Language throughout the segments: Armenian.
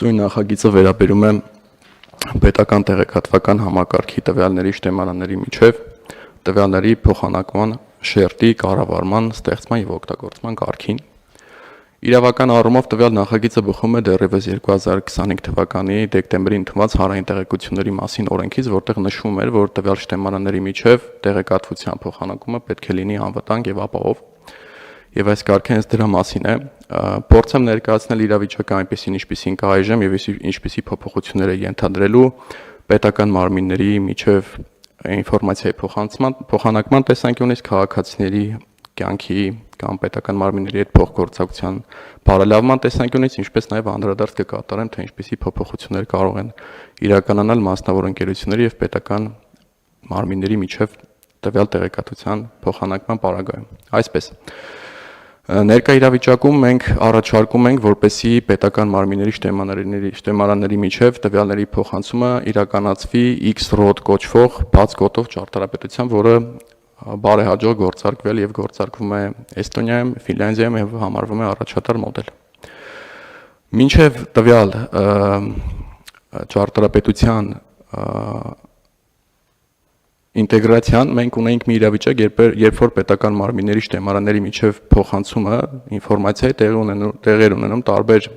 Սույն նախագիծը վերաբերում է պետական տեղեկատվական համակարգի տվյալների շտեմարանների միջև տվյալների փոխանակման շերտի կառավարման, ստեղծման եւ օգտագործման կարգին։ Իրավական առումով տվյալ նախագիծը բխում է դեռևս 2025 թվականի դեկտեմբերին ընդունված հանրային տեղեկությունների մասին օրենքից, որտեղ նշվում էր, որ տվյալ շտեմարանների միջև տեղեկատվության փոխանակումը պետք է լինի անվտանգ եւ ապահով։ Եվ այս կարգը հենց դրա մասին է։ Փորձեմ ներկայացնել իրավիճակը այնպեսին, ինչպեսին կա այժմ եւ ինչպեսի փոփոխություններ է ենթադրելու պետական մարմինների միջև ինֆորմացիայի փոխանակման տեսանկյունից քաղաքացիների կյանքի կամ պետական մարմինների հետ փոխգործակցության բարելավման տեսանկյունից, ինչպես նաեւ անդրադարձ կկատարեմ, թե ինչպեսի փոփոխություններ կարող են իրականանալ մասնավոր ընկերությունների եւ պետական մարմինների միջև տվյալ տեղեկատվության փոխանակման պարագայում։ Այսպես ներկա իրավիճակում մենք առաջարկում ենք, որպեսզի պետական մարմինների շտեմարանների միջև տվյալների փոխանցումը իրականացվի X-ROAD կոչվող բաց կոդով ճարտարապետությամբ, որը բարեհաջող գործարկվել եւ գործարկվում է Էստոնիայում, Ֆինլանդիայում եւ համարվում է առաջատար մոդել։ Մինչև տվյալ ճարտարապետության ինտեգրացիան մենք ունենք մի իրավիճակ, երբ որ պետական մարմինների շտեմարանների միջև փոխանցումը ինֆորմացիայի տեղեր ունենում տարբեր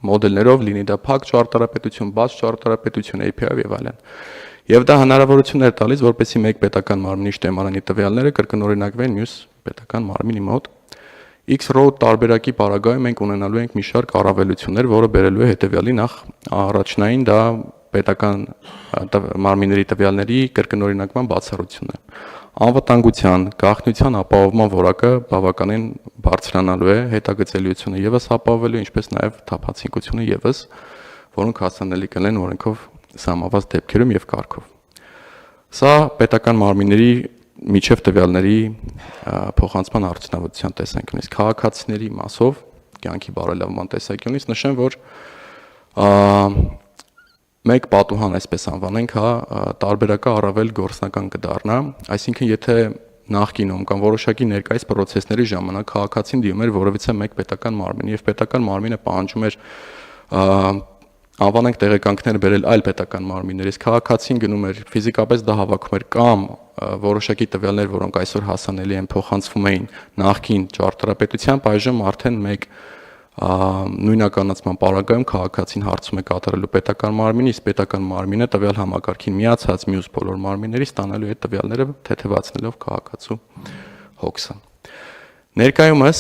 մոդելներով, լինի դա փակ ճարտարապետություն, բաց ճարտարապետություն, API եւ այլն։ Եվ դա հնարավորություն է տալիս, որպեսզի մեկ պետական մարմնի շտեմարանի տվյալները կրկնօրինակվեն մյուս պետական մարմնի մոտ։ X-ROAD տարբերակի պարագայում մենք ունենալու ենք մի շարք առավելություններ, որը բերելու է հետևյալի նախ առաջնային դա պետական մարմինների տվյալների կրկնօրինակման բացառությունն է։ Անվտանգության, գաղտնիության ապահովման որակը բավականին բարձրանալու է, հետագծելիությունը եւս ապահովելու, ինչպես նաեւ թափանցիկությունը եւս, որոնք հասանելի կլինեն օրենքով սահմանված դեպքերում եւ կարգով։ Սա պետական մարմինների միջև տվյալների փոխանցման արդյունավետության տեսանկյունից, քաղաքացիների մասով կյանքի բարելավման տեսանկյունից նշեմ, որ մեկ պատուհան, այսպես անվանենք, տարբերակը առավել գործնական կդառնա, այսինքն եթե նախկինում կամ որոշակի ներկայիս պրոցեսների ժամանակ քաղաքացին դիմում էր որևիցե մեկ պետական մարմին եւ պետական մարմինը պահանջում էր անվանենք տեղեկանքներ բերել այլ պետական մարմիններից, քաղաքացին գնում էր ֆիզիկապես դա հավաքում էր կամ որոշակի տվյալներ, որոնք այսօր հասանելի են, փոխանցվում էին նախկին ճարտարապետությամբ, այժմ արդեն մեկ նույնականացման պարագայում քաղաքացին հարցում է կատարելու պետական մարմինի, իսկ պետական մարմինը տվյալ համակարգին միացած մյուս բոլոր մարմինների ստանալու այդ տվյալները թեթևացնելով քաղաքացու հոգսը։ Ներկայումս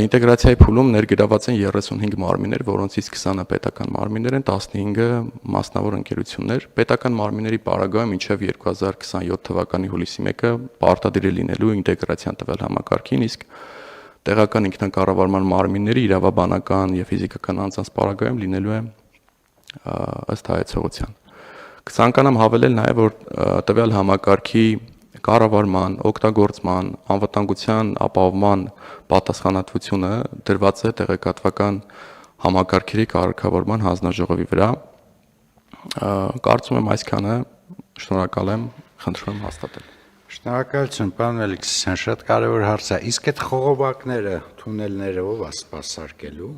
ինտեգրացիայի փուլում ներգրաված են 35 մարմիններ, որոնցից 20-ը պետական մարմիններ են, 15-ը մասնավոր ընկերություններ։ Պետական մարմինների պարագայում մինչև 2027 թվականի հուլիսի 1-ը պարտադիր է լինելու ինտեգրացիան տվյալ համակարգին, իսկ տեղական ինքնակառավարման մարմինների իրավաբանական եւ ֆիզիկական անձանց պարագայում լինելու է ըստ հայեցողության։ Կցանկանամ հավելել նաեւ, որ տվյալ համակարգի կառավարման, օգտագործման, անվտանգության ապահովման պատասխանատվությունը դրված է տեղեկատվական համակարգերի կարգավորման հանձնաժողովի վրա։ Կարծում եմ այսքանը, շնորհակալ եմ, խնդրում եմ հաստատել։ Շնորհակալություն, պարոն Ալեքսիսյան, շատ կարևոր հարց է։ Իսկ այդ խողովակները, թունելները ով է սպասարկելու։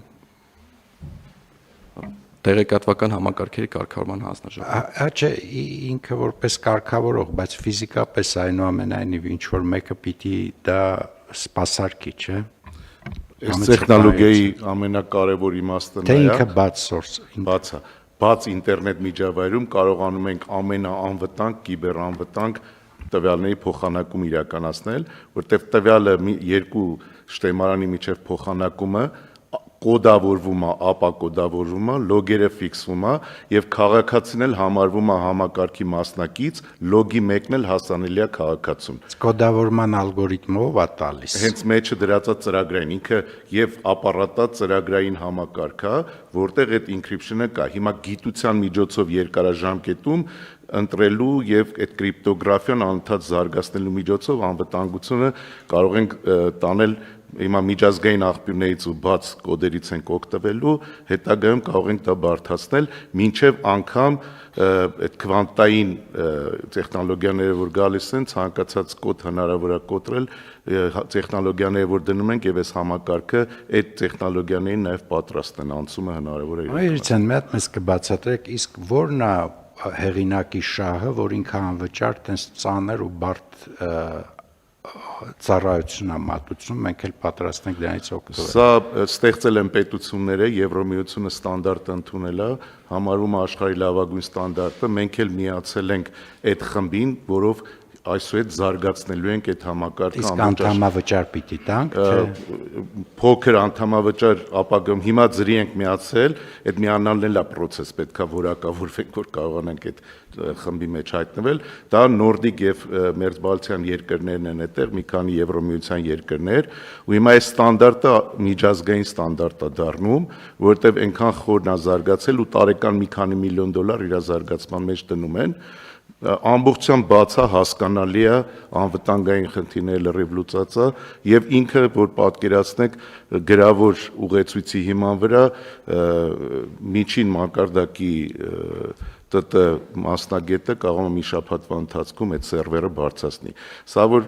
Տեղեկատվական համակարգերի կարգավորման հանձնաժողովը։ Չէ, ինքը որպես կարգավորող, բայց ֆիզիկապես այնուամենայնիվ ինչ որ մեկը պիտի դա սպասարկի, չէ։ Այս տեխնոլոգիայի ամենակարևոր իմաստը նա է, թե ինքը բաց source, բաց է, բաց ինտերնետ միջավայրում կարողանում ենք ամենաանվտանգ, կիբերանվտանգ տվյալների փոխանակում իրականացնել, որտեղ տվյալը երկու շտեմարանի միջև փոխանակումը կոդավորվում է, ապակոդավորվում է, լոգերը ֆիքսվում է եւ քաղաքացին էլ համարվում է համակարգի մասնակից, լոգի մեկն էլ հասանելի է քաղաքացուն։ Կոդավորման ալգորիթմով է տալիս։ Հենց մեջը դրած է ծրագրային, ինքը եւ ապարատա ծրագրային համակարգ է, որտեղ այդ encryption-ը կա։ Հիմա գիտության միջոցով երկարաժամկետում ընտրելու եւ այդ կրիպտոգրաֆիան անընդհատ զարգացնելու միջոցով անվտանգությունը կարող ենք տանել հիմա միջազգային աղբյուրներից ու բաց կոդերից ենք օգտվելու, հետագայում կարող ենք դա բարդացնել, մինչև անգամ այդ քվանտային տեխնոլոգիաները, որ գալիս են, ցանկացած կոդ հնարավոր է կոտրել, տեխնոլոգիաները, որ դնում ենք, եւ այս համակարգը այդ տեխնոլոգիաներին նաև պատրաստ են, անցումը հնարավոր է։ Այրցան մի հատ մեզ կբացատրեք, իսկ ո՞րն է հեղինակի շահը, որ ինքը անվճար տես ծանր ու բարդ ծառայություն մատուցում, մենք էլ պատրաստ ենք դրանից օգտվել։ Սա ստեղծել են պետությունները, Եվրոմիությունը ստանդարտ ընդունել է, համարվում է աշխարհի լավագույն ստանդարտը, մենք էլ միացել ենք այդ խմբին, որով այսուհետ զարգացնելու ենք այդ համակարգը։ Իսկ անդամավճար պիտի տանք, թե փոքր անդամավճար ապագայում հիմա ծրի ենք միացել, այդ միանալն էլ է process, պետքա որակավորվենք, որ կարողանանք այդ խմբի մեջ հայտնվել։ Դա նորդիկ եւ մերձբալթյան երկրներն են այդտեղ, մի քանի Եվրոմիության երկրներ, ու հիմա այս ստանդարտը միջազգային ստանդարտ է դառնում, որովհետեւ այնքան խորն է զարգացել ու տարեկան մի քանի միլիոն դոլար իր զարգացման մեջ դնում են։ Ամբողջությամբ բաց է, հասկանալի է, անվտանգային խնդիրները լրիվ լուծած է եւ ինքը, որ պատկերացնեք, գրավոր ուղեցույցի հիման վրա միջին մակարդակի ՏՏ մասնագետը կարող է մի շաբաթվա ընթացքում այդ սերվերը բարձրացնի։ Սա որ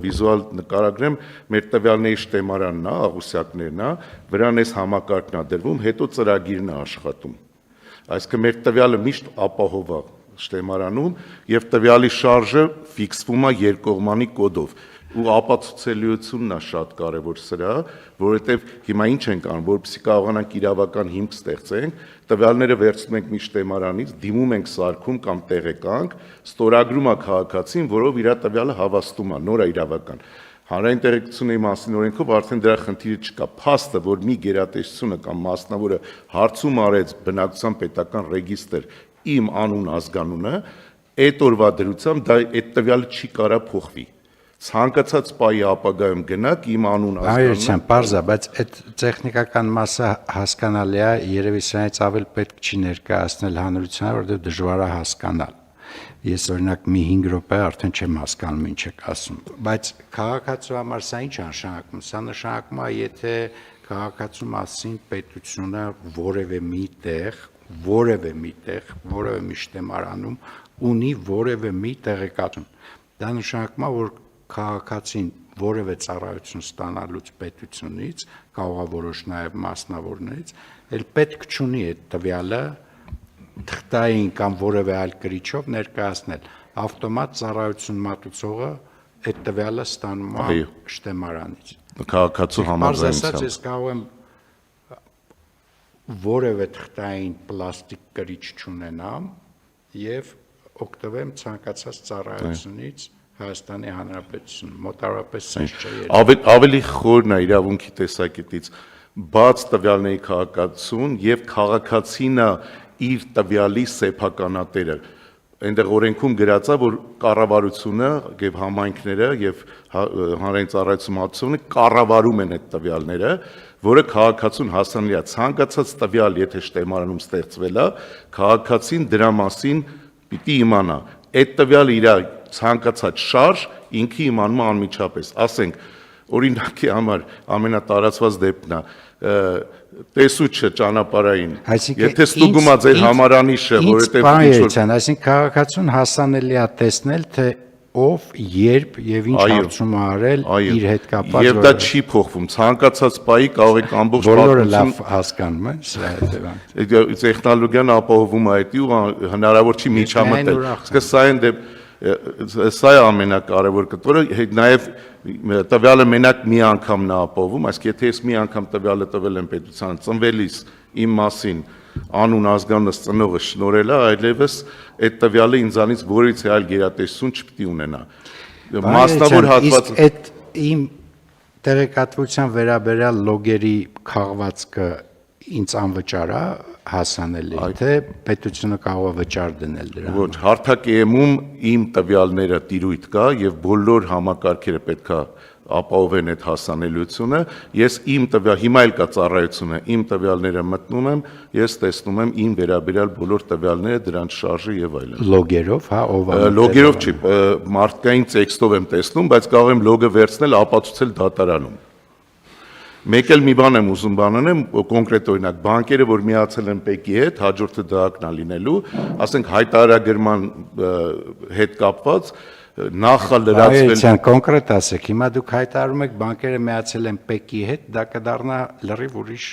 վիզուալ նկարագրեմ, մեր տվյալների շտեմարանն է, աղյուսակներն է, վրան այս համակարգն է դրվում, հետո ծրագիրն է աշխատում։ Այսինքն մեր տվյալը միշտ ապահով է շտեմարանում եւ տվյալի շարժը ֆիքսվում է երկկողմանի կոդով ու ապացուցելիությունն է շատ կարեւոր սրա, որովհետեւ հիմա ինչ ենք անում, որպեսզի կարողանանք իրավական հիմք ստեղծենք, տվյալները վերցնում ենք մի շտեմարանից, դիմում ենք սարքում կամ տեղեկանք, ստորագրում է քաղաքացին, որով իր տվյալը հավաստում է, նոր է իրավական։ Հանրային տեղեկությունների մասին օրենքով արդեն դրա խնդիրը չկա։ Փաստը, որ մի գերատեսչությունը կամ մասնավորը հարցում արեց բնակչության պետական ռեգիստր իմ անուն ազգանունը, այդ օրվա դրությամբ դա այդ տվյալը չի կարա փոխվի։ Ցանկացած պայի ապագայում գնաք իմ անուն ազգանունը։ Այրցան, բարձա, բայց այդ տեխնիկական մասը հասկանալի է, երևի սրանից ավել պետք չի ներկայացնել հանրությանը, որովհետև դժվար է հասկանալ։ Ես օրինակ մի 5 րոպե արդեն չեմ հասկանում ինչ եք ասում, բայց քաղաքացու համար սա ինչ նշանակում։ Սա նշանակում է, եթե քաղաքացու մասին պետությունը որևէ մի շտեմարանում ունի որևէ մի տեղեկատուն։ Դա նշանակում է, որ քաղաքացին որևէ ծառայություն ստանալուց պետությունից, կարող է որոշ նաև մասնավորներից, էլ պետք չունի այդ տվյալը թղթային կամ որևէ այլ կրիչով ներկայացնել։ Ավտոմատ ծառայություն մատուցողը այդ տվյալը ստանում է շտեմարանից։ Քաղաքացու համաձայնությամբ։ Ես կարող եմ որևէ թղթային պլաստիկ կրիչ չունենամ եւ օգտվեմ ցանկացած ծառայությունից Հայաստանի Հանրապետություն, մոտավորապես sense չէ։ Ավելի խորն է իրավունքի տեսակետից բաց տվյալների քաղաքացուն եւ քաղաքացինը իր տվյալի սեփականատերը։ Այնտեղ օրենքում գրած է, որ կառավարությունը եւ համայնքները եւ հանրային ծառայություն մատուցողները կառավարում են այդ տվյալները, որը քաղաքացուն հասանելի է։ Ցանկացած տվյալ, եթե շտեմարանում ստեղծվել է, քաղաքացին դրա մասին պիտի իմանա։ Այդ տվյալը իր ցանկացած շարժ ինքը իմանում է անմիջապես։ Ասենք, օրինակի համար ամենատարածված դեպքն է տեսուչը ճանապարհային, եթե ստուգում է ձեր համարանիշը, որովհետև ինչ-որ այսինքն քաղաքացուն հասանելի է տեսնել, թե ով, երբ եւ ինչ հարցում է արել իր հետ կապված։ Եվ դա չի փոխվում։ Ցանկացած պայի կարող եք ամբողջ բոլորը լավ հասկանում են սրա հետևանքով։ Տեխնոլոգիան ապահովում է այդ ու հնարավոր չի միջամտել։ Իսկ սա է ամենակարևոր կտորը, նաև տվյալը մենակ մի անգամն է ապահովում, այսինքն եթե ես մի անգամ տվյալը տվել եմ պետությանը ծնվելիս իմ մասին անուն ազգանունս ծնողը շնորհել է, այլևս այդ տվյալը ինձանից որևիցե այլ գերատեսչություն չպիտի ունենա։ Մասնավոր հատված այդ իմ տեղեկատվության վերաբերյալ լոգերի քաղվածքը ինձ անվճար է հասանելի, թե պետությունը կարող է վճար դնել դրան։ Ոչ, հարթակեմում իմ տվյալները տիրույթ կա եւ բոլոր համակարգերը պետքա ապահովեն այդ հասանելիությունը։ Ես իմ տվյալ, հիմա էլ կա ծառայությունը, իմ տվյալները մտնում եմ, ես տեսնում եմ իմ վերաբերյալ բոլոր տվյալները, դրանց շարժը եւ այլն։ Լոգերով, հա, ով է։ Լոգերով չի, մարդկային տեքստով եմ տեսնում, բայց կարող եմ լոգը վերցնել, ապացուցել դատարանում։ Մեկ էլ մի բան եմ ուզում բանանեմ, կոնկրետ օրինակ, բանկերը, որ միացել են ՊԵԿ-ի հետ, հաջորդը դրակն է լինելու, ասենք հայտարարագրման հետ կապված նախալրացվել Այո, կոնկրետ ասեք, հիմա դուք հայտարարում եք բանկերը միացել են ՊԵԿ-ի հետ, դա կդառնա լրիվ ուրիշ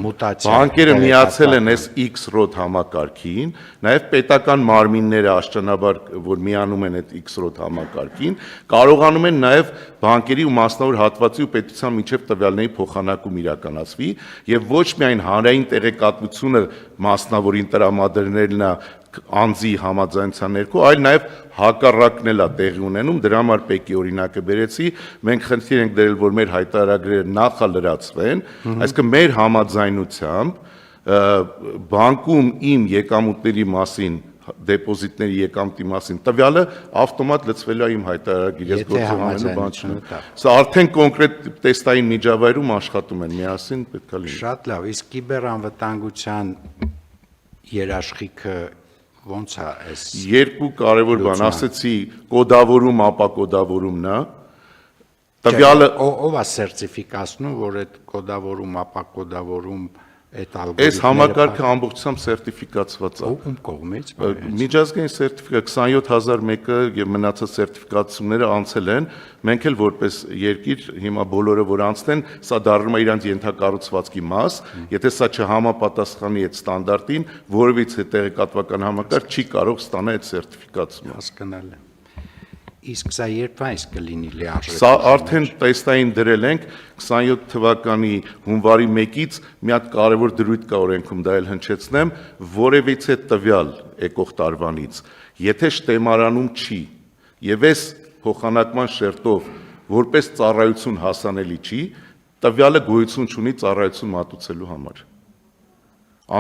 մուտացիա։ Բանկերը միացել են այս X-ROT համակարգին, նաև պետական մարմինները աշճանաբար, որ միանում են այդ X-ROT համակարգին, կարողանում են նաև բանկերի ու մասնավոր հատվածի ու պետության միջև տվյալների փոխանակում իրականացվի եւ ոչ միայն հանրային տեղեկատվությունը մասնավորին տրամադրելն է անձի համաձայնության ներքո, այլ նաև հակառակն էլ է տեղի ունենում, դրա համար ՊԵԿ-ի օրինակը բերեցի, մենք խնդիր ենք դրել, որ մեր հայտարարագրերը նախալրացվեն, այսինքն մեր համաձայնությամբ բանկում իմ եկամուտների մասին դեպոզիտների եկամտի մասին տվյալը ավտոմատ լցվելու է իմ հայտարարագրի ես գործողանելու բան չունի։ Սա արդեն կոնկրետ տեստային միջավայրում աշխատում են միասին, պետք է լինի։ Շատ լավ, իսկ կիբերանվտանգության երաշխիքը ոնց է այս։ Երկու կարևոր բան, ասեցի կոդավորում, ապակոդավորումն է։ Տվյալը ով է սերտիֆիկացնում, որ այդ կոդավորում, ապակոդավորում այդ այս համակարգը ամբողջությամբ սերտիֆիկացված է։ ում կողմից։ Միջազգային սերտիֆիկատ 27001-ը եւ մնացած սերտիֆիկացումները անցել են, մենք էլ որպես երկիր հիմա բոլորը որ անցնեն, սա դառնում է իրանց ենթակառուցվածքի մաս, եթե սա չհամապատասխանի այդ ստանդարտին, որևիցե տեղեկատվական համակարգ չի կարող ստանալ այդ սերտիֆիկացումը։ Հասկանալ է։ Իսկ սա երբ այս կլինի լիարժեք։ Սա արդեն տեստային դրել ենք 27 թվականի հունվարի 1-ից մի հատ կարևոր դրույթ կա օրենքում, դա էլ հնչեցնեմ, որևիցե տվյալ եկող տարվանից, եթե շտեմարանում չի եւ այս փոխանակման շերտով որպես ծառայություն հասանելի չի, տվյալը գոյություն չունի ծառայություն մատուցելու համար։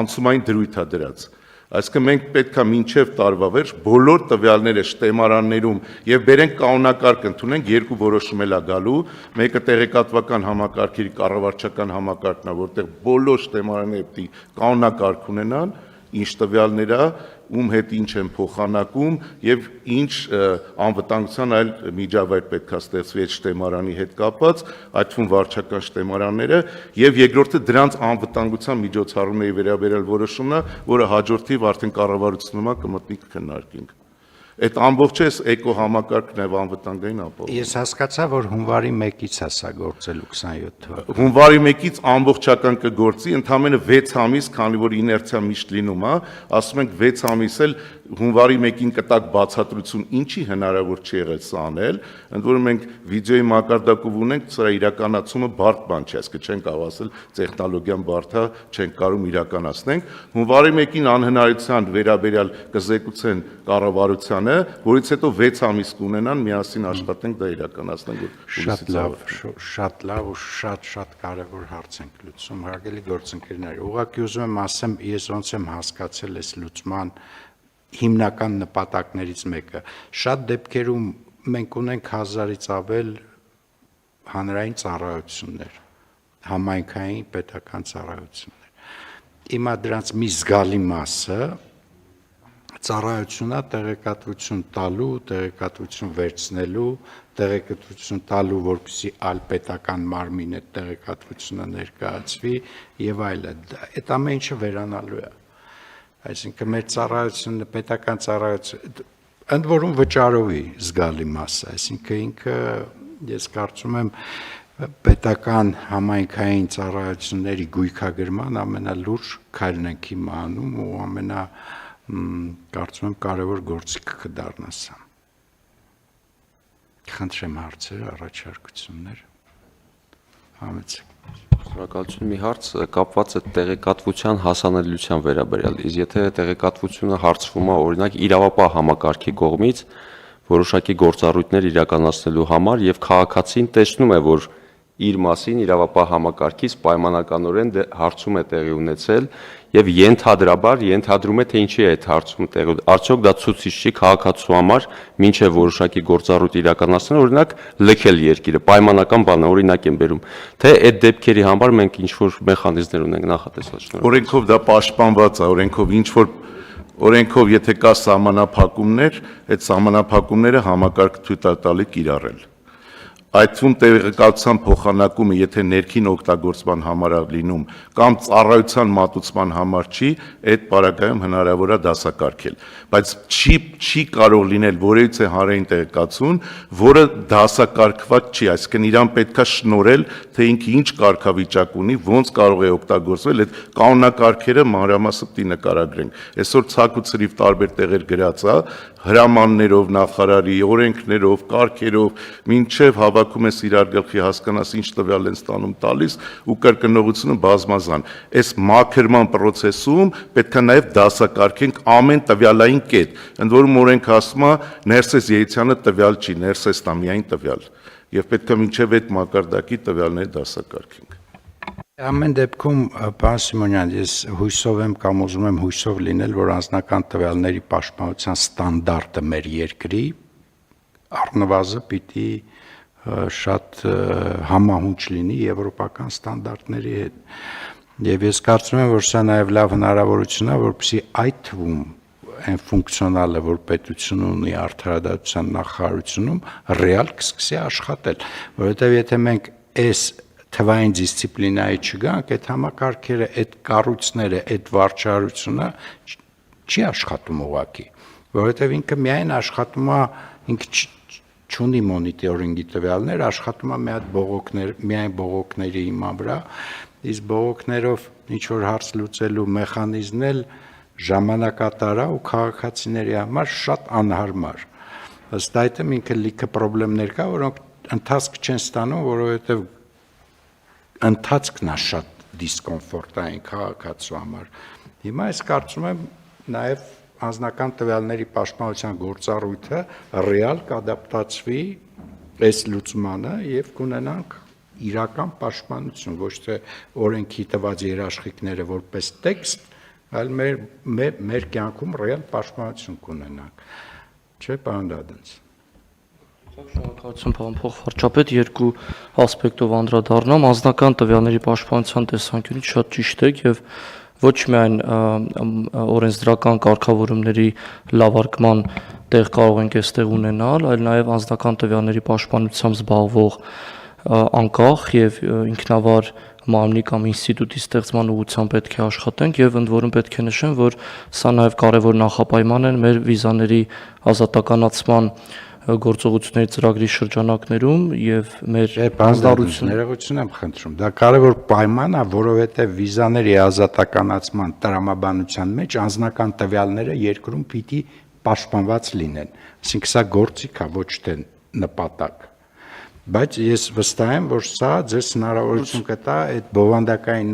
Անցումային դրույթ է դրած։ Այսինքն մենք պետք է մինչև տարվա վերջ բոլոր տվյալները շտեմարաններում եւ բերենք կանոնակարգ ընդունենք, երկու որոշում էլ է գալու, մեկը տեղեկատվական համակարգերի կառավարչական համակարգն է, որտեղ բոլոր շտեմարանները պետք է կանոնակարգ ունենան, ինչ տվյալներ է, ում հետ ինչ են փոխանակում եւ ինչ անվտանգության այլ միջավայր պետք է ստեղծվի այդ շտեմարանի հետ կապված, այդ թվում վարչական շտեմարանները եւ երկրորդը դրանց անվտանգության միջոցառումների վերաբերյալ որոշումն է, որը հաջորդիվ արդեն կառավարությունում կմտնի կքննարկենք։ Այդ ամբողջը էկո համակարգն եւ անվտանգային ապահովում։ Ես հասկացա, որ հունվարի 1-ից է սա գործելու 27 թվականին։ Հունվարի 1-ից ամբողջական կգործի, ընդամենը 6 ամիս, քանի որ իներցիա միշտ լինում է, ասում ենք 6 ամիս էլ հունվարի 1-ին կտակ բացատրություն, ինչի հնարավոր չի եղել սա անել, ընդ որում մենք վիդեոյի մակարդակով ունենք, սրա իրականացումը բարդ բան չէ, այսինքն չենք կարող ասել տեխնոլոգիան բարդ է, չենք կարող իրականացնենք։ Հունվարի 1-ին անհնարինության վերաբերյալ կզեկուցեն կառավարությանը, որից հետո 6 ամիս կունենան, միասին աշխատենք դա իրականացնենք, որ շատ լավ ու շատ կարևոր հարց ենք լուծում, հարգելի գործընկերներ։ Ուղղակի ուզում եմ ասեմ, ես ոնց եմ հասկացել այս լուծման հիմնական նպատակներից մեկը։ Շատ դեպքերում մենք ունենք 1000-ից ավել հանրային ծառայություններ, համայնքային պետական ծառայություններ։ Հիմա դրանց մի զգալի մասը ծառայությունա տեղեկատվություն տալու, տեղեկատվություն վերցնելու, տեղեկատվություն տալու, որպեսզի այլ պետական մարմին այդ տեղեկատվությունը ներկայացվի եւ այլն։ Այդ ամեն ինչը վերանալու է։ Այսինքն մեր ծառայությունը, պետական ծառայությունը, ընդ որում վճարովի զգալի մասը, այսինքն ինքը ես կարծում եմ պետական համայնքային ծառայությունների գույքագրման ամենալուրջ քայլն ենք հիմա անում ու կարծում եմ կարևոր գործիք կդառնա սա։ Խնդրեմ հարցեր, առաջարկություններ։ Համեցեք։ Շնորհակալություն, մի հարց կապված է տեղեկատվության հասանելիության վերաբերյալ։ Իսկ եթե տեղեկատվությունը հարցվում է օրինակ իրավապահ համակարգի կողմից որոշակի գործառույթներ իրականացնելու համար եւ քաղաքացին տեսնում է, որ իր մասին իրավապահ համակարգից պայմանականորեն հարցում է տեղի ունեցել եւ ենթադրաբար ենթադրում է թե ինչի է այդ հարցում տեղի։ Արդյոք դա ցուցիչ չի քաղաքացու համար, մինչեւ որոշակի գործառույթ իրականացնել, օրինակ լքել երկիրը, պայմանական բան է, օրինակ եմ բերում, թե այդ դեպքերի համար մենք ինչ որ մեխանիզմներ ունենք նախատեսված։ Օրենքով դա պաշտպանված է, օրենքով ինչ որ օրենքով եթե կա սահմանափակումներ, այդ սահմանափակումները համակարգ թույլ տալի կիրառել։ այդ թվում տեղեկատվության փոխանակումը, եթե ներքին օգտագործման համար է լինում կամ ծառայության մատուցման համար չի, այդ պարագայում հնարավոր է դասակարգել, բայց չի կարող լինել որևիցե հանրային տեղեկատվություն, որը դասակարգված չի, այսինքն իրան պետքա շնորհել, թե ինքը ինչ կարգավիճակ ունի, ոնց կարող է օգտագործվել, այդ կանոնակարգերը մանրամասը պիտի նկարագրենք։ Այսօր ցակ ու ցրիվ տարբեր տեղեր գրած է, հրամաններով, նախարարի օրենքներով, կարգերով, մինչև հավաքում ես իրար գլխի հասկանաս ինչ տվյալ են ստանում տալիս ու կրկնողությունը բազմազան։ Այս մաքրման process-ում պետք է նաև դասակարգենք ամեն տվյալային կետ։ Ընդ որում օրենքը ասում է ներսես Երիցյանը տվյալ չի, ներսեսն է միայն տվյալ։ Եվ պետք է մինչև այդ մակարդակի տվյալները դասակարգենք։ Ամեն դեպքում, պարոն Սիմոնյան, ես հույսով եմ կամ ուզում եմ հույսով լինել, որ անձնական տվյալների պաշտպանության ստանդարտը մեր երկրի առնվազն պիտի շատ համահունչ լինի եվրոպական ստանդարտների հետ։ Եվ ես կարծում եմ, որ սա նաև լավ հնարավորություն է, որպեսզի այդ թվում այն ֆունկցիոնալը, որ պետությունը ունի արդարադատության նախարարությունում, ռեալ կսկսի աշխատել, որովհետև եթե մենք այս թվային դիսցիպլինայի չգանք, այդ համակարգերը, այդ կառույցները, այդ վարչարությունը չի աշխատում ուղղակի, որովհետև ինքը միայն աշխատում է, ինքը չունի մոնիտորինգի տվյալներ, աշխատում է միայն բողոքների հիման վրա, իսկ բողոքներով ինչ որ հարց լուծելու մեխանիզմն էլ ժամանակատար է ու քաղաքացիների համար շատ անհարմար։ Ըստ այդմ ինքը լիքը խնդիրներ կա, որոնք ընթացք չեն ստանում, որովհետև ընթացքն է շատ դիսկոմֆորտային քաղաքացու համար։ Հիմա ես կարծում եմ նաև անձնական տվյալների պաշտպանության գործառույթը ռեալ կադապտացվի այս լուծմանը եւ կունենանք իրական պաշտպանություն, ոչ թե օրենքի տված երաշխիքները որպես տեքստ, այլ մեր կյանքում ռեալ պաշտպանություն կունենանք։ Չէ՞, պարոն Դադոնց։ Շնորհակալություն, պարոն փոխվարչապետ, երկու ասպեկտով անդրադառնամ, անձնական տվյալների պաշտպանության տեսանկյունից շատ ճիշտ եք եւ ոչ միայն օրենսդրական կարգավորումների լավարկման տեղ կարող ենք այստեղ ունենալ, այլ նաեւ անձնական տվյալների պաշտպանությամբ զբաղվող անկախ եւ ինքնավար մարմնի կամ ինստիտուտի ստեղծման ուղղությամբ պետք է աշխատենք եւ ընդ որում պետք է նշեմ, որ սա նաեւ կարեւոր նախապայման է մեր վիզաների ազատականացման գործողությունների ծրագրի շրջանակներում եւ մեր ներողություն եմ խնդրում։ Դա կարևոր պայման է, որովհետեւ վիզաների ազատականացման տրամաբանության մեջ անձնական տվյալները երկրում պիտի պաշտպանված լինեն։ Այսինքն սա գործիք է, ոչ թե նպատակ։ Բայց ես վստահ եմ, որ սա ձեզ հնարավորություն կտա այդ բովանդակային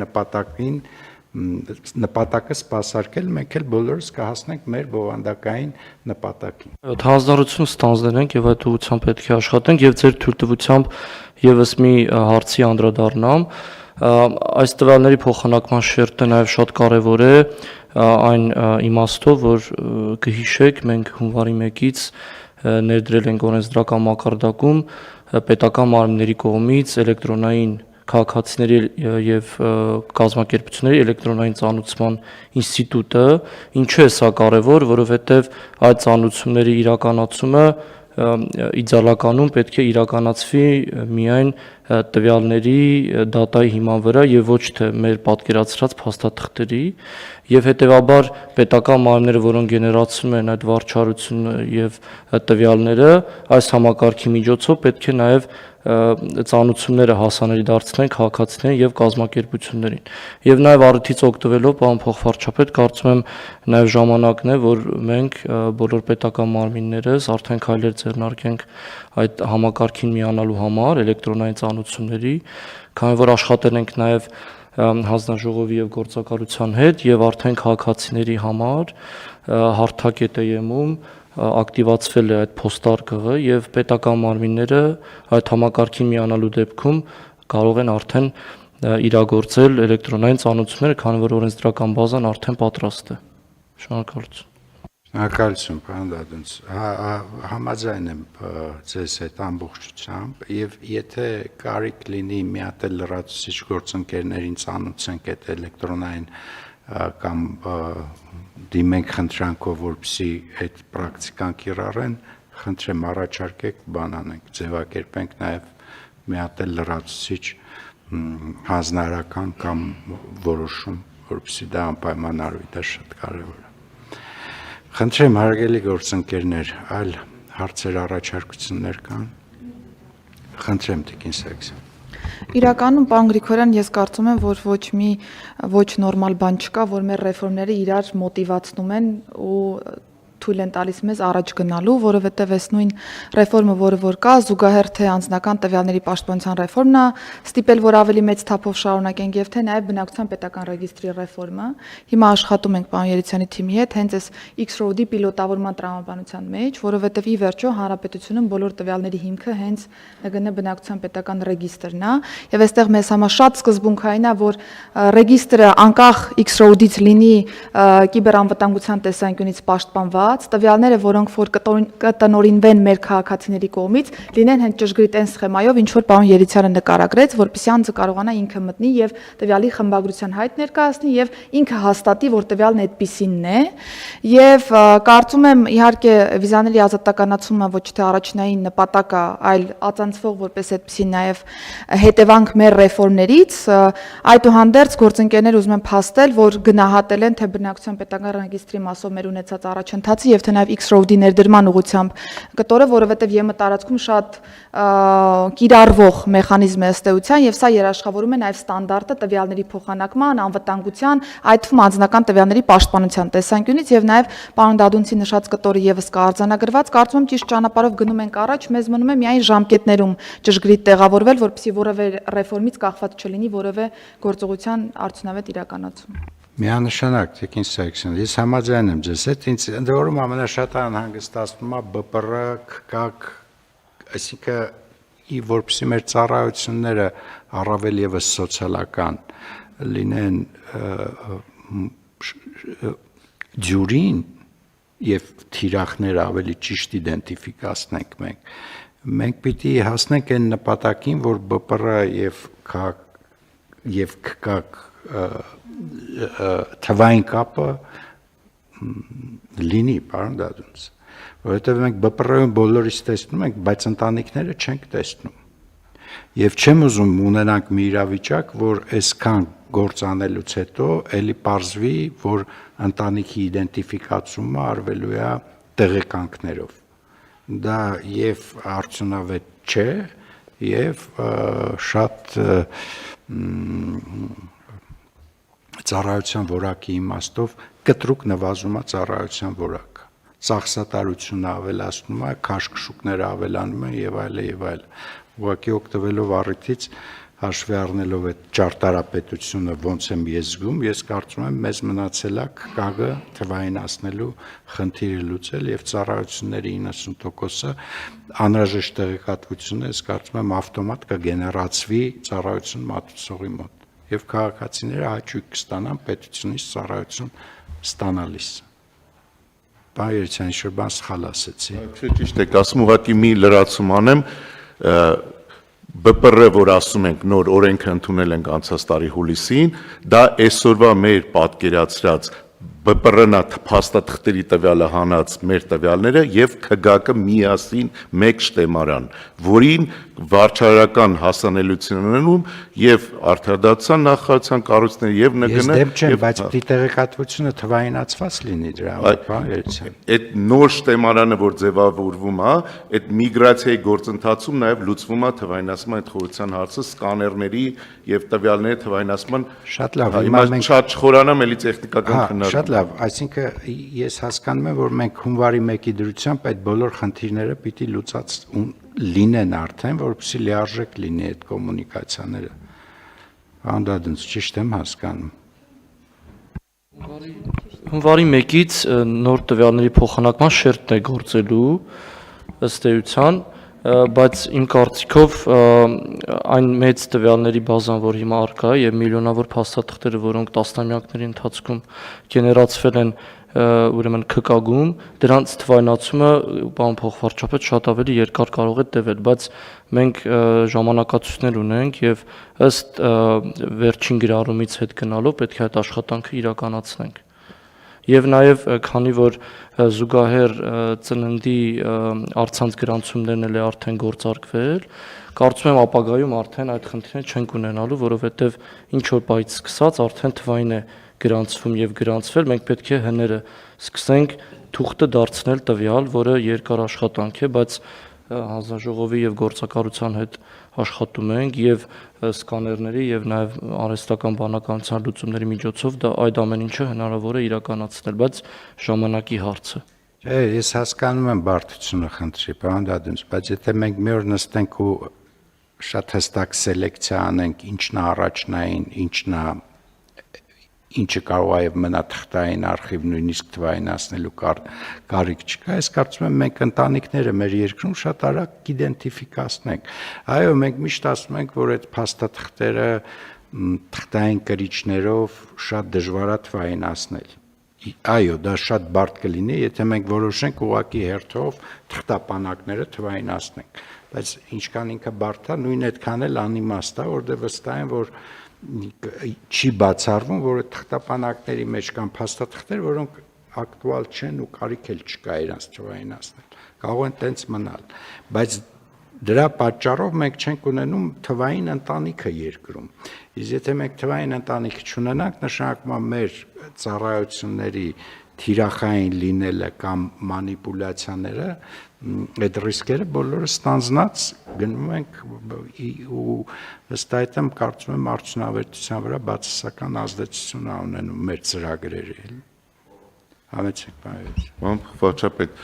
նպատակը սպասարկել, մենք էլ բոլորս կհասնենք մեր բովանդակային նպատակին։ Հանձնարարություն ստանձնենք եւ այդ ուղղությամբ պետք է աշխատենք եւ ձեր թույլտվությամբ եւս մի հարցի անդրադառնամ։ Այս տվյալների փոխանակման շերտը նաեւ շատ կարեւոր է այն իմաստով, որ կհիշեք, մենք հունվարի 1-ից ներդրել ենք օրենսդրական մակարդակում պետական մարմինների կողմից էլեկտրոնային քաղաքացիների եւ կազմակերպությունների էլեկտրոնային ծանուցման ինստիտուտը, ինչու է սա կարևոր, որովհետեւ այդ ծանուցումների իրականացումը իդեալականում պետք է իրականացվի միայն տվյալների դատայի հիման վրա եւ ոչ թե մեր պատկերացրած փաստաթղթերի եւ հետեւաբար պետական մարմինները, որոնք գեներացնում են այդ վարչարությունը եւ տվյալները, այս համակարգի միջոցով պետք է նաեւ ծանուցումները հասանելի դարձնեն քաղաքացիներին եւ կազմակերպություններին։ Եվ նաեւ առիթից օգտվելով, պարոն փոխվարչապետ, կարծում եմ նաեւ ժամանակն է, որ մենք բոլոր պետական մարմիններս արդեն քայլեր ձեռնարկենք այդ համակարգին միանալու համար էլեկտրոնային ծանուցումների, քանի որ աշխատել ենք նաեւ հանձնաժողովի եւ գործակալության հետ եւ արդեն քաղաքացիների համար հարթակետեյում ակտիվացվել է այդ փոստարկղը եւ պետական մարմինները այդ համակարգին միանալու դեպքում կարող են արդեն իրագործել էլեկտրոնային ծանուցումները, քանի որ օրենսդրական բազան արդեն պատրաստ է։ Շնորհակալություն։ Շնորհակալություն, պարոն Դադոնց։ Համաձայն եմ ձեզ հետ ամբողջությամբ եւ եթե կարիք լինի մի հատ լրացուցիչ գործընկերներին ծանուցենք այդ էլեկտրոնային կամ դիմենք խնդրանքով, որպեսզի այդ պրակտիկան կիրառեն, խնդրեմ առաջարկեք, բան անենք, ձևակերպենք նաև մի հատ էլ լրացուցիչ հանձնարարական կամ որոշում, որովհետեւ դա անպայմանարույթ է, շատ կարևոր է։ Խնդրեմ հարգելի գործընկերներ, այլ հարցեր, առաջարկություններ կան։ Խնդրեմ Տիկին Սարգսյան։ Իրականում, պարոն Գրիգորյան, ես կարծում եմ, որ ոչ նորմալ բան չկա, որ մեր ռեֆորմները իրար մոտիվացնում են ու թույլ են տալիս մեզ առաջ գնալու, որովհետև այս նույն ռեֆորմը, որը կա, զուգահեռ թե անձնական տվյալների պաշտպանության ռեֆորմն է, ստիպել, որ ավելի մեծ թափով շարունակենք եւ թե նաեւ բնակչության պետական ռեգիստրի ռեֆորմը։ Հիմա աշխատում ենք պարոն Երիցյանի թիմի հետ հենց այս X-Road-ի պիլոտավորման տրամաբանության մեջ, որովհետև ի վերջո հանրապետությունում բոլոր տվյալների հիմքը հենց ՆԳՆ բնակչության պետական ռեգիստրն է, եւ այստեղ մեզ համար շատ սկզբունքային է, որ ռեգիստրը անկախ X-Road-ից լինի կիբերանվտանգության տեսանկյունից պաշտպանված, տվյալները, որոնք որ կտնօրինվեն մեր քաղաքացիների կողմից, լինեն հենց ճշգրիտ այն սխեմայով, ինչ որ պարոն Երիցյանը նկարագրեց, որպեսզի անձը կարողանա ինքը մտնի եւ տվյալի խմբագրության հայտ ներկայացնի եւ ինքը հաստատի, որ տվյալն այդպիսինն է, եւ կարծում եմ իհարկե վիզաների ազատականացումը ոչ թե առաջնային նպատակ է, այլ ածանցվող որպես այդպիսի նաեւ հետևանք մեր ռեֆորմներից, այդուհանդերձ գործընկերներ ուզում եմ փաստել, որ գնահատել են թե բնակչության պետական ռեգիստրի մասով մեր ունեցած առաջընթացը եւ թե նաեւ X-Road-ի ներդրման ուղղությամբ կտորը, որովհետեւ ԵՄ տարածքում շատ կիրառվող մեխանիզմ է ըստ էության եւ սա երաշխավորում է նաեւ ստանդարտը տվյալների փոխանակման, անվտանգության, այդ թվում անձնական տվյալների պաշտպանության տեսանկյունից եւ նաեւ պարոն Դադունցի նշած կտորը եւս կա արձանագրված, կարծում եմ ճիշտ ճանապարհով գնում ենք առաջ, մեզ մնում է միայն ժամկետներում ճշգրիտ տեղավորվել, որպեսզի որևէ ռեֆորմից կախված չլինի որևէ գործողության արդյունավետ իրականացում։ Միանշանակ Տիկին Սարգսյան, ես համաձայն եմ ձեզ հետ, ինձ ընդ որում ամենաշատը անհանգստացնում է ԲՊՌ, ԿԿ, այսինքն որպեսզի մեր ծառայությունները առավել եւս սոցիալական լինեն ջուրին եւ թիրախները ավելի ճիշտ իդենտիֆիկացնենք մենք պիտի հասնենք այն նպատակին, որ ԲՊՌ եւ ԿԿ թվային կապը լինի, պարոն Դադունց, որովհետև մենք ԲՊՌ-ում բոլորից տեսնում ենք, բայց ընտանիքները չենք տեսնում։ Եվ չեմ ուզում ունենանք մի իրավիճակ, որ այսքան գործ անելուց հետո էլի պարզվի, որ ընտանիքի իդենտիֆիկացումը արվելու է տեղեկանքներով։ Դա եւ արդյունավետ չէ, եւ շատ ծառայության որակի իմաստով կտրուկ նվազում է ծառայության որակը։ Ծախսատարությունը ավելացնում է, քաշքշուկները ավելանում են եւ այլն եւ այլն։ Ուղղակի օգտվելով առիթից հաշվի առնելով այդ ճարտարապետությունը ոնց եմ ես զգում, ես կարծում եմ մեզ մնացել է ԿԿ-ը թվայինացնելու խնդիրը լուծել եւ ծառայությունների 90%-ը անհրաժեշտ տեղեկատվությունը ես կարծում եմ ավտոմատ կգեներացվի ծառայություն մատուցողի մոտ եւ քաղաքացիները հաճույք կստանան պետությունից ծառայություն ստանալիս։ Պարոն Երիցյան, ինչ-որ բան սխալ ասեցի։ Չէ, ճիշտ եք ասում, ուղղակի մի լրացում անեմ, ԲՊՌ, որ ասում ենք նոր օրենքը ընդունել ենք անցած տարի հուլիսին, դա այսօրվա մեր պատկերացրած ԲՊՌ-ն է փաստաթղթերի տվյալը հանած մեր տվյալները եւ ՔԳԱԿ-ը միասին մեկ շտեմարան, որին վարչարական հասանելիություն ունենում եւ արդարադատության նախարարության կառույցները եւ ՆԳՆ-ը։ Ես դեմ չեմ, բայց պիտի տեղեկատվությունը թվայինացված լինի դրա համար, պարոն Երիցյան։ Այդ նոր շտեմարանը, որ ձևավորվում է, այդ միգրացիայի գործընթացում նաեւ լուծվում է թվայինացման այդ խորհրդության հարցը սկաներների եւ տվյալների թվայինացման։ Շատ լավ, հիմա մենք շատ չխորանամ էլի տեխնիկական քննարկում։ Շատ լավ, այսինքն ես հասկանում եմ, որ մենք հունվարի 1-ի դրությամբ այդ բոլոր խնդիրները պիտի լուծած լինեն արդեն, որպեսզի լիարժեք լինի այդ կոմունիկացիաները։ Անդադնց ճիշտ եմ հասկանում։ Հունվարի 1-ից նոր տվյալների փոխանակման շերտն է գործելու ըստ էության, բայց իմ կարծիքով այն մեծ տվյալների բազան, որ հիմա առկա է եւ միլիոնավոր փաստաթղթերը, որոնք տասնամյակների ընթացքում գեներացվել են ուրեմն ՔԿԱԳ-ում, դրանց թվայնացումը պարոն փոխվարչապետ շատ ավելի երկար կարող է տևել, բայց մենք ժամանակացույցներ ունենք եւ ըստ վերջին գրառումից հետ գնալով պետք է այդ աշխատանքը իրականացնենք։ եւ նաեւ քանի որ զուգահեռ ծննդի առցանց գրանցումներն էլ է արդեն գործարկվել, կարծում եմ ապագայում արդեն այդ խնդիրները չենք ունենալու, որովհետեւ ինչ որ բայից սկսած արդեն թվային է գրանցվում եւ գրանցվել, մենք պետք է հները սկսենք թուղթը դարձնել տվյալ, որը երկար աշխատանք է, բայց հանձնաժողովի եւ գործակալության հետ աշխատում ենք եւ սկաներների եւ նաեւ արհեստական բանականության լուծումների միջոցով դա այդ ամեն ինչը հնարավոր է իրականացնել, բայց ժամանակի հարց է։ Չէ, ես հասկանում եմ բարդությունը խնդրի, պարոն Դադունց, բայց եթե մենք մի օր նստենք ու շատ հստակ սելեկցիա անենք, ինչն է առաջնային, ինչը կարող է մնա թղթային արխիվ նույնիսկ թվայինացնելու կարիք չկա, ես կարծում եմ մենք ընտանիքները մեր երկրում շատ արագ կիդենտիֆիկացնենք։ Այո, մենք միշտ ասում ենք, որ այդ փաստաթղթերը թղթային կրիչներով շատ դժվար է թվայինացնել։ Այո, դա շատ բարդ կլինի, եթե մենք որոշենք ուղղակի հերթով թղթապանակները թվայինացնենք, բայց ինչքան ինքը բարդ է, նույն այդքան էլ անիմաստ է, որտեղ վստահ եմ, որ չի բացառվում, որ թղթապանակների մեջ կան փաստաթղթեր, որոնք ակտուալ չեն ու կարիք էլ չկա իրանց թվայինացնել։ Կարող են տենց մնալ, բայց դրա պատճառով մենք չենք ունենում թվային ընտանիքը երկրում։ Իսկ եթե մենք թվային ընտանիքը չունենանք, նշանակում է մեր ծառայությունների թիրախային լինելը կամ մանիպուլյացիաները, այդ ռիսկերը բոլորը ստանձնած գնում ենք ու ըստ այդմ կարծում եմ արդյունավետության վրա բացասական ազդեցություն ունենում մեր ծրագրերը։ Համեցեք, Պարոն վարչապետ,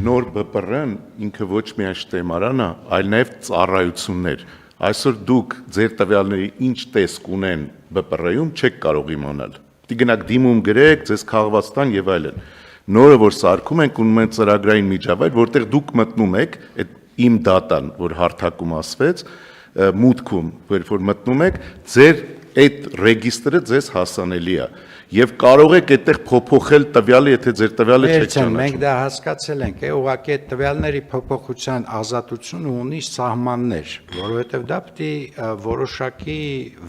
նոր ԲՊՌ-ն ինքը ոչ միայն շտեմարան է, այլ նաև ծառայություններ։ Այսօր դուք ձեր տվյալների ինչ տեսք ունեն ԲՊՌ-ում չեք կարող իմանալ։ Պիտի գնաք դիմում գրեք, ձեզ քաղված տան եւ այլն։ Նորը որ սարքում ենք, ունում են ծրագրային միջավայր, որտեղ դուք մտնում եք, այդ իմ դատան, որ հարթակում ասվեց, մուտքում, որ մտնում եք, ձեր այդ ռեգիստրը ձեզ հասանելի է եւ կարող եք այդտեղ փոփոխել տվյալը, եթե ձեր տվյալը չեք ճանաչում։ Մենք դա հասկացել ենք, ուղղակի այդ տվյալների փոփոխության ազատությունը ունի սահմաններ, որովհետեւ դա պիտի որոշակի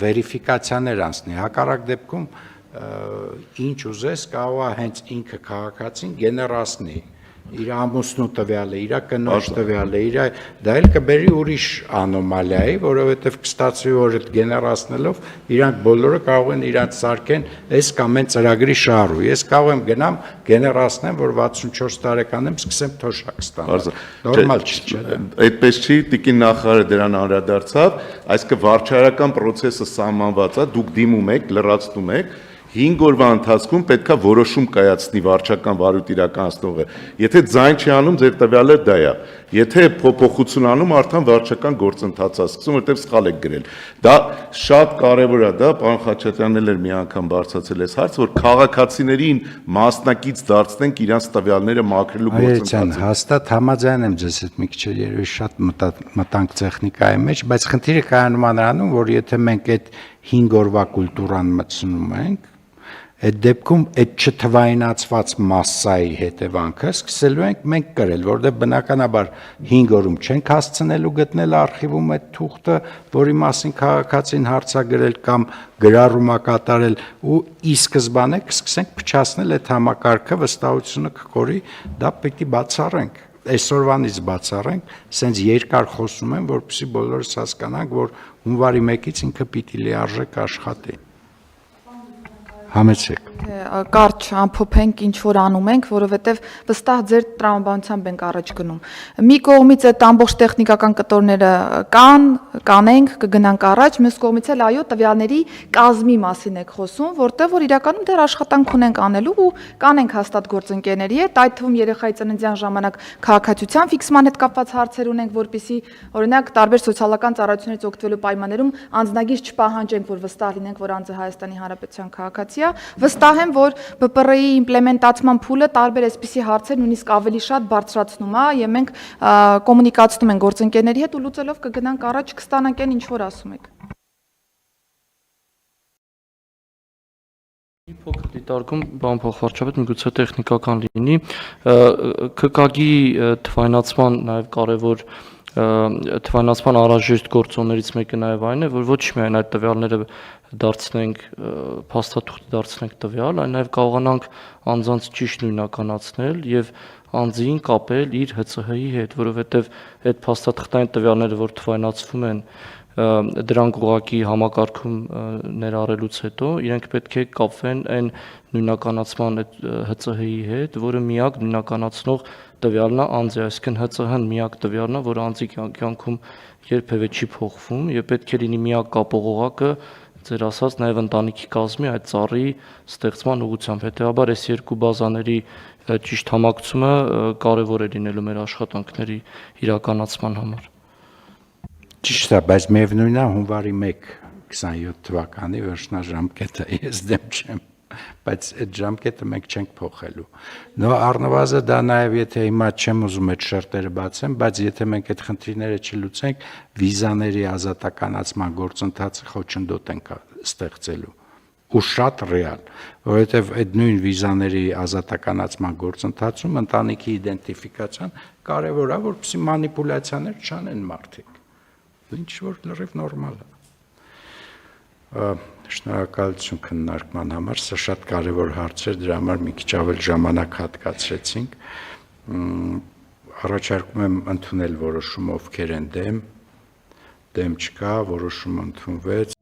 վերիֆիկացիաներ անցնի։ Հակառակ դեպքում ինչ ուզես կարող է հենց ինքը քաղաքացին գեներացնի իր ամուսնու տվյալը, իր կնոջ տվյալը, դա էլ կբերի ուրիշ անոմալիայի, որովհետև կստացվի, որ այդ գեներացնելով իրանք բոլորը կարող են իրանք սարքեն այս կամ այն ծրագրի շահառու։ Ես կարող եմ գնամ գեներացնեմ, որ 64 տարեկան եմ, սկսեմ թոշակ ստանալ։ Նորմալ չի, չէ՞։ Այդպես չի, տիկին նախարարը դրան անդրադարձավ, այսինքն վարչարական process-ը սահմանված է, դուք դիմում եք, լրացնում եք 5 օրվա ընթացքում պետքա որոշում կայացնի վարչական վարույթ իրականացնողը։ Եթե ձայն չի անում, ձեր տվյալը դա է։ Եթե փոփոխություն անում, արդեն վարչական գործընթաց է սկսում, որտեղ սխալ եք գրել։ Դա շատ կարևոր է, դա պարոն Խաչատրյանն էլ էր մի անգամ բարձրացել այս հարցը, որ քաղաքացիներին մասնակից դարձնենք իրանց տվյալները մաքրելու գործընթացը։ Հաստատ համաձայն եմ ձեզ հետ, մի քիչ երևի շատ մտանք տեխնիկայի մեջ, բայց խնդիրը կայանում է նրանում, որ եթե մենք այդ 5 օրվա կուլտուրան մտցնում ենք, այդ դեպքում այդ չթվայինացված մասսայի հետևանքը սկսելու ենք մենք կրել, որովհետև բնականաբար 5 օրում չենք հասցնելու գտնել արխիվում այդ թուղթը, որի մասին քաղաքացին հարցագրել կամ գրառումա կատարել ու ի սկզբանե կսկսենք փչացնել այդ համակարգը, վստահությունը կկորի, դա պիտի բացառենք։ Այսօրվանից բացառենք, սենց երկար խոսում եմ, որպեսզի բոլորս հասկանանք, որ հունվարի 1-ից ինքը պիտի լիարժեք աշխատի։ Համեցեք։ Կարճ ամփոփենք ինչ որ անում ենք, որովհետև վստահ ձեր տրամաբանությամբ ենք առաջ գնում։ Մի կողմից այդ ամբողջ տեխնիկական կտորները կանենք, կգնանք առաջ, մյուս կողմից էլ այո, տվյալների կազմի մասին եք խոսում, որտեղ որ իրականում դեռ աշխատանք ունենք անելու ու կանենք հաստատ գործընկերների հետ, այդ թվում երեխայի ծննդյան ժամանակ քաղաքացիության ֆիքսման հետ կապված հարցեր ունենք, որպեսզի օրինակ տարբեր սոցիալական ծառայություններից օգտվելու պայմաններում անձնագիր չպահանջենք, որ վստահ լինենք, որ անձը Հայաստանի Հանրապետության քաղաքացի է։ Վստահ եմ, որ ԲՊՌ-ի իմպլեմենտացման փուլը տարբեր այսպիսի հարցեր նույնիսկ ավելի շատ բարձրացնում է, եւ մենք կոմունիկացնում ենք գործընկերների հետ ու լուծելով կգնանք առաջ, կստանանք այն ինչ որ ասում եք։ Մի փոքր դիտարկում, բան փոխվարչապետ, միգուցե տեխնիկական լինի, ԿԿԳ-ի թվայնացման նաև կարևոր թվայնացման անհրաժեշտ գործոններից մեկը նաև այն է, որ ոչ միայն այդ տվյալները դարձնենք փաստաթուղթ դարձնենք տվյալ, այլ նաև կարողանանք անձանց ճիշտ նույնականացնել եւ անձին կապել իր ՀՑՀ-ի հետ, որովհետեւ այդ փաստաթղթային տվյալները, որ թվայնացվում են, դրանք ուղղակի համակարգում ներառելուց հետո իրենք պետք է կապվեն այն նույնականացման ՀՑՀ-ի հետ, որը միակ նույնականացնող տվյալն է անձի, այսինքն ՀՑՀ-ն միակ տվյալն է, որը անձի կյանքում երբևէ չի փոխվում եւ պետք է լինի միակ կապող օղակը ձեր ասած նաև ընտանիքի կազմի այդ ծառի ստեղծման ուղղությամբ։ Հետեւաբար այս երկու բազաների ճիշտ համակցումը կարևոր է լինելու մեր աշխատանքների իրականացման համար։ Ճիշտ է, բայց միևնույնն է հունվարի 1 27 թվականի վերջնաժամկետը ես դեմ չեմ, բայց այդ ժամկետը մենք չենք փոխելու։ Նո առնվազն դա նաև եթե հիմա չեմ ուզում այդ շերտերը բացեմ, բայց եթե մենք այդ խնդիրները չլուծենք, վիզաների ազատականացման գործընթացը խոչընդոտ ենք ստեղծելու ու շատ ռեալ, որովհետև այդ նույն վիզաների ազատականացման գործընթացում ընտանիքի իդենտիֆիկացիան կարևոր է, որպեսզի մանիպուլյացիաներ չանեն մարդիկ։ Ինչ որ լրիվ նորմալ է։ Շնորհակալություն քննարկման համար, սա շատ կարևոր հարց էր, դրա համար մի քիչ ավել ժամանակ հատկացրեցինք։ Առաջարկում եմ ընդունել որոշումը, ովքեր են դեմ չկա, որոշումը ընդունվեց։